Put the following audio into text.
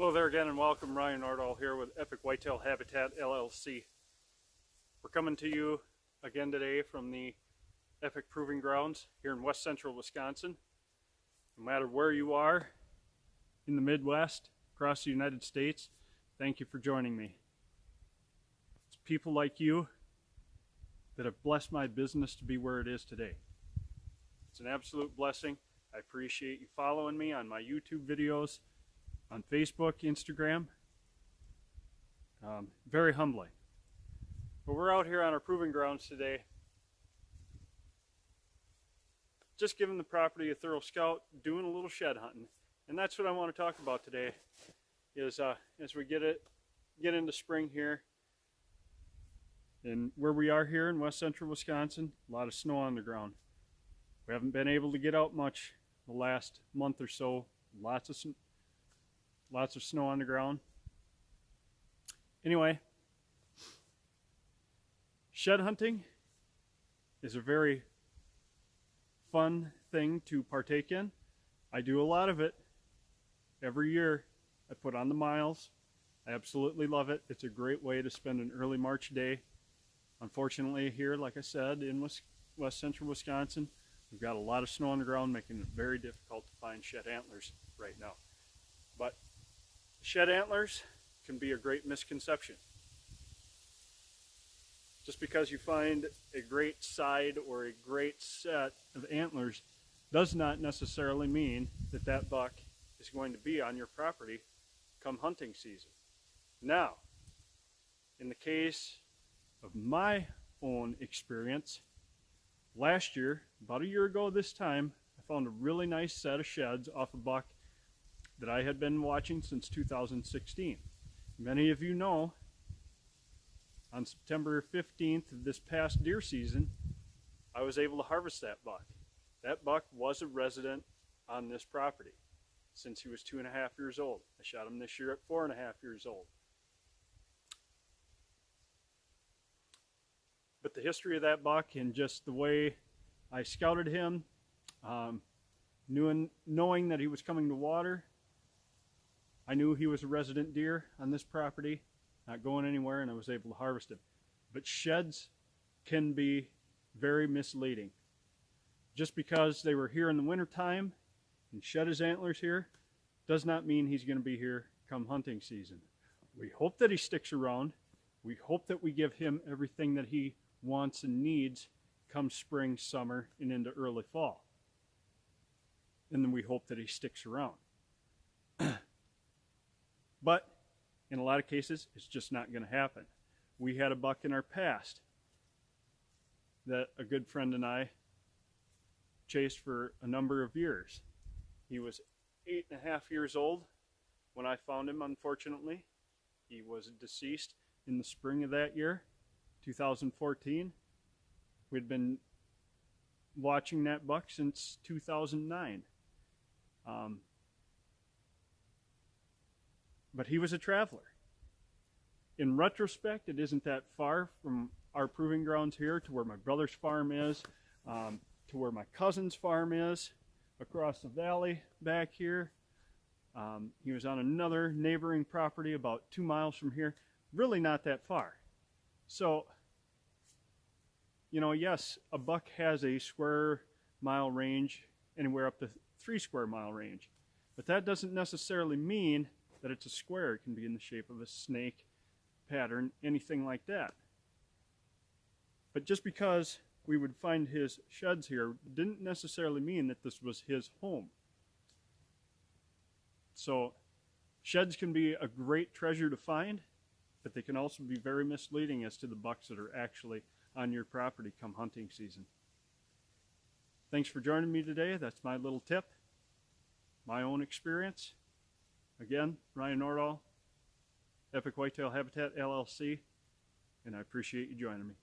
Hello there again and welcome. Ryan Nordall here with Epic Whitetail Habitat LLC. We're coming to you again today from the Epic Proving Grounds here in west central Wisconsin. No matter where you are in the Midwest, across the United States, thank you for joining me. It's people like you that have blessed my business to be where it is today. It's an absolute blessing. I appreciate you following me on my YouTube videos, on Facebook, Instagram. Very humbling. But we're out here on our proving grounds today, just giving the property a thorough scout, doing a little shed hunting. And that's what I want to talk about today, is as we get into spring here, and where we are here in west central Wisconsin, a lot of snow on the ground. We haven't been able to get out much the last month or so. Lots of snow on the ground. Anyway, shed hunting is a very fun thing to partake in. I do a lot of it every year. I put on the miles. I absolutely love it. It's a great way to spend an early March day. Unfortunately here, like I said, in west central Wisconsin, we've got a lot of snow on the ground, making it very difficult to find shed antlers right now. But shed antlers can be a great misconception. Just because you find a great side or a great set of antlers does not necessarily mean that that buck is going to be on your property come hunting season. Now, in the case of my own experience, last year, about a year ago this time, I found a really nice set of sheds off a buck that I had been watching since 2016. Many of you know, on September 15th of this past deer season, I was able to harvest that buck. That buck was a resident on this property since he was 2.5 years old. I shot him this year at 4.5 years old. But the history of that buck and just the way I scouted him, knowing that he was coming to water, I knew he was a resident deer on this property, not going anywhere, and I was able to harvest him. But sheds can be very misleading. Just because they were here in the wintertime and shed his antlers here does not mean he's going to be here come hunting season. We hope that he sticks around. We hope that we give him everything that he wants and needs come spring, summer, and into early fall. And then we hope that he sticks around. But in a lot of cases, it's just not going to happen. We had a buck in our past that a good friend and I chased for a number of years. He was 8.5 years old when I found him, unfortunately. He was deceased in the spring of that year, 2014. We'd been watching that buck since 2009. But he was a traveler. In retrospect, it isn't that far from our proving grounds here to where my brother's farm is, to where my cousin's farm is, across the valley back here. He was on another neighboring property about 2 miles from here. Really not that far. So, you know, yes, a buck has a square mile range, anywhere up to 3 square mile range. But that doesn't necessarily mean that it's a square. It can be in the shape of a snake pattern, anything like that. But just because we would find his sheds here didn't necessarily mean that this was his home. So sheds can be a great treasure to find, but they can also be very misleading as to the bucks that are actually on your property come hunting season. Thanks for joining me today. That's my little tip, my own experience. Again, Ryan Nordall, Epic Whitetail Habitat LLC, and I appreciate you joining me.